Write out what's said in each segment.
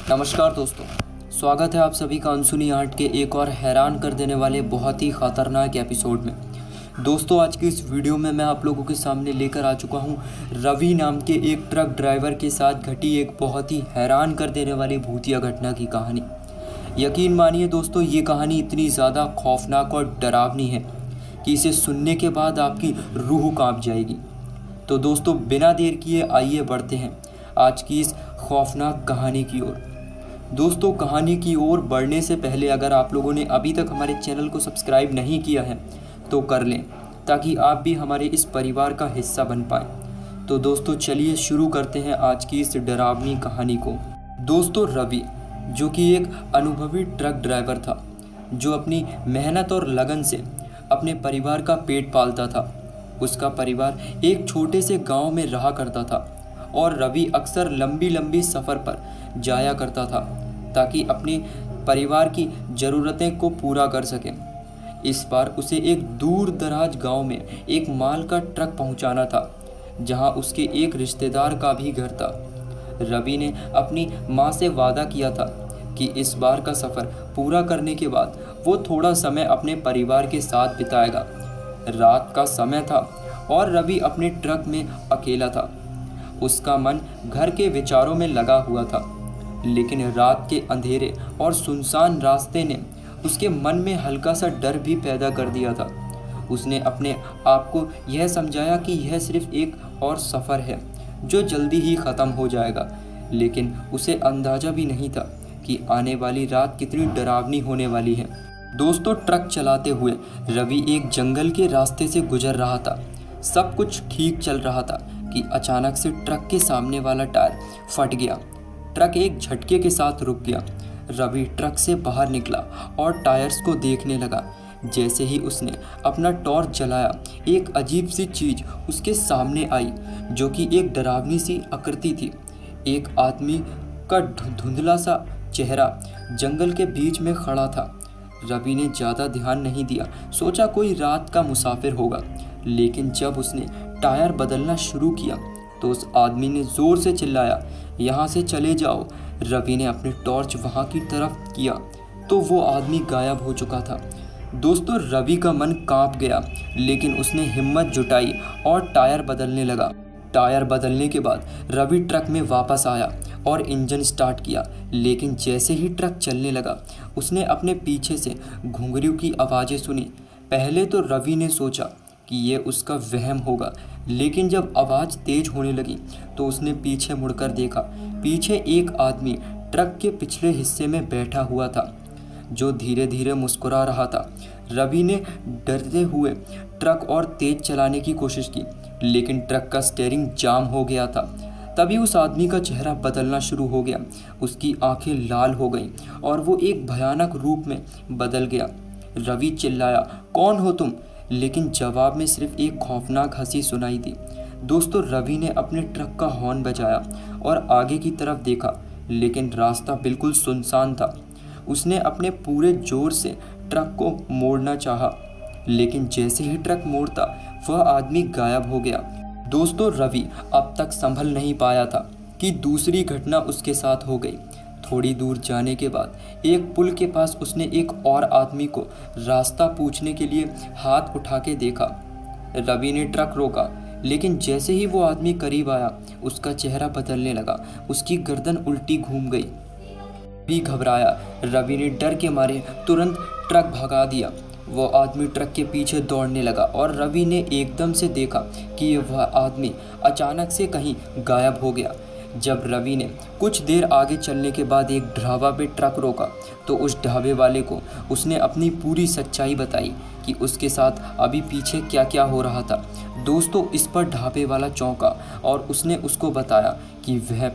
नमस्कार दोस्तों, स्वागत है आप सभी का अनसुनी आर्ट के एक और हैरान कर देने वाले बहुत ही ख़तरनाक एपिसोड में। दोस्तों, आज की इस वीडियो में मैं आप लोगों के सामने लेकर आ चुका हूं रवि नाम के एक ट्रक ड्राइवर के साथ घटी एक बहुत ही हैरान कर देने वाली भूतिया घटना की कहानी। यकीन मानिए दोस्तों, ये कहानी इतनी ज़्यादा खौफनाक और डरावनी है कि इसे सुनने के बाद आपकी रूह काँप जाएगी। तो दोस्तों, बिना देर किए आइए बढ़ते हैं आज की इस खौफनाक कहानी की ओर। दोस्तों, कहानी की ओर बढ़ने से पहले अगर आप लोगों ने अभी तक हमारे चैनल को सब्सक्राइब नहीं किया है तो कर लें, ताकि आप भी हमारे इस परिवार का हिस्सा बन पाएँ। तो दोस्तों, चलिए शुरू करते हैं आज की इस डरावनी कहानी को। दोस्तों, रवि जो कि एक अनुभवी ट्रक ड्राइवर था, जो अपनी मेहनत और लगन से अपने परिवार का पेट पालता था। उसका परिवार एक छोटे से गांव में रहा करता था और रवि अक्सर लंबी लंबी सफ़र पर जाया करता था ताकि अपने परिवार की ज़रूरतें को पूरा कर सके। इस बार उसे एक दूर दराज गांव में एक माल का ट्रक पहुंचाना था, जहां उसके एक रिश्तेदार का भी घर था। रवि ने अपनी मां से वादा किया था कि इस बार का सफ़र पूरा करने के बाद वो थोड़ा समय अपने परिवार के साथ बिताएगा। रात का समय था और रवि अपने ट्रक में अकेला था। उसका मन घर के विचारों में लगा हुआ था, लेकिन रात के अंधेरे और सुनसान रास्ते ने उसके मन में हल्का सा डर भी पैदा कर दिया था। उसने अपने आप को यह समझाया कि यह सिर्फ एक और सफ़र है जो जल्दी ही ख़त्म हो जाएगा, लेकिन उसे अंदाज़ा भी नहीं था कि आने वाली रात कितनी डरावनी होने वाली है। दोस्तों, ट्रक चलाते हुए रवि एक जंगल के रास्ते से गुजर रहा था। सब कुछ ठीक चल रहा था कि अचानक से ट्रक के सामने वाला टायर फट गया। ट्रक एक झटके के साथ रुक गया। रवि ट्रक से बाहर निकला और टायर्स को देखने लगा। जैसे ही उसने अपना टॉर्च जलाया, एक अजीब सी चीज़ उसके सामने आई, जो कि एक डरावनी सी आकृति थी। एक आदमी का धुंधला सा चेहरा जंगल के बीच में खड़ा था। रवि ने ज़्यादा ध्यान नहीं दिया, सोचा कोई रात का मुसाफिर होगा, लेकिन जब उसने टायर बदलना शुरू किया तो उस आदमी ने ज़ोर से चिल्लाया, यहाँ से चले जाओ। रवि ने अपने टॉर्च वहाँ की तरफ किया तो वो आदमी गायब हो चुका था। दोस्तों, रवि का मन कांप गया, लेकिन उसने हिम्मत जुटाई और टायर बदलने लगा। टायर बदलने के बाद रवि ट्रक में वापस आया और इंजन स्टार्ट किया, लेकिन जैसे ही ट्रक चलने लगा उसने अपने पीछे से घुंघरू की आवाज़ें सुनी। पहले तो रवि ने सोचा कि ये उसका वहम होगा, लेकिन जब आवाज़ तेज होने लगी तो उसने पीछे मुड़कर देखा। पीछे एक आदमी ट्रक के पिछले हिस्से में बैठा हुआ था, जो धीरे धीरे मुस्कुरा रहा था। रवि ने डरते हुए ट्रक और तेज चलाने की कोशिश की, लेकिन ट्रक का स्टीयरिंग जाम हो गया था। तभी उस आदमी का चेहरा बदलना शुरू हो गया। उसकी आंखें लाल हो गईं और वो एक भयानक रूप में बदल गया। रवि चिल्लाया, कौन हो तुम? लेकिन जवाब में सिर्फ एक खौफनाक हंसी सुनाई दी। दोस्तों, रवि ने अपने ट्रक का हॉर्न बजाया और आगे की तरफ देखा, लेकिन रास्ता बिल्कुल सुनसान था। उसने अपने पूरे जोर से ट्रक को मोड़ना चाहा, लेकिन जैसे ही ट्रक मोड़ता वह आदमी गायब हो गया। दोस्तों, रवि अब तक संभल नहीं पाया था कि दूसरी घटना उसके साथ हो गई। थोड़ी दूर जाने के बाद एक पुल के पास उसने एक और आदमी को रास्ता पूछने के लिए हाथ उठा के देखा। रवि ने ट्रक रोका, लेकिन जैसे ही वो आदमी करीब आया उसका चेहरा बदलने लगा। उसकी गर्दन उल्टी घूम गई। भी घबराया। रवि ने डर के मारे तुरंत ट्रक भगा दिया। वो आदमी ट्रक के पीछे दौड़ने लगा और रवि ने एकदम से देखा कि वह आदमी अचानक से कहीं गायब हो गया। जब रवि ने कुछ देर आगे चलने के बाद एक ढाबा पे ट्रक रोका तो उस ढाबे वाले को उसने अपनी पूरी सच्चाई बताई कि उसके साथ अभी पीछे क्या क्या हो रहा था। दोस्तों, इस पर ढाबे वाला चौंका और उसने उसको बताया कि वह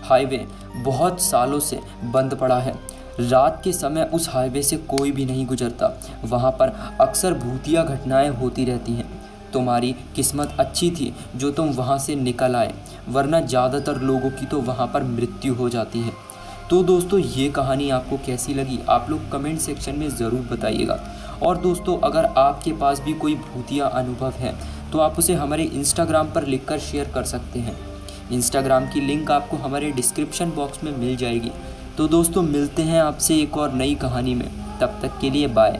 हाईवे बहुत सालों से बंद पड़ा है। रात के समय उस हाईवे से कोई भी नहीं गुजरता। वहाँ पर अक्सर भूतिया घटनाएं होती रहती हैं। तुम्हारी किस्मत अच्छी थी जो तुम वहाँ से निकल आए, वरना ज़्यादातर लोगों की तो वहाँ पर मृत्यु हो जाती है। तो दोस्तों, ये कहानी आपको कैसी लगी आप लोग कमेंट सेक्शन में ज़रूर बताइएगा। और दोस्तों, अगर आपके पास भी कोई भूतिया अनुभव है तो आप उसे हमारे इंस्टाग्राम पर लिखकर शेयर कर सकते हैं। इंस्टाग्राम की लिंक आपको हमारे डिस्क्रिप्शन बॉक्स में मिल जाएगी। तो दोस्तों मिलते हैं आपसे एक और नई कहानी में, तब तक के लिए बाय।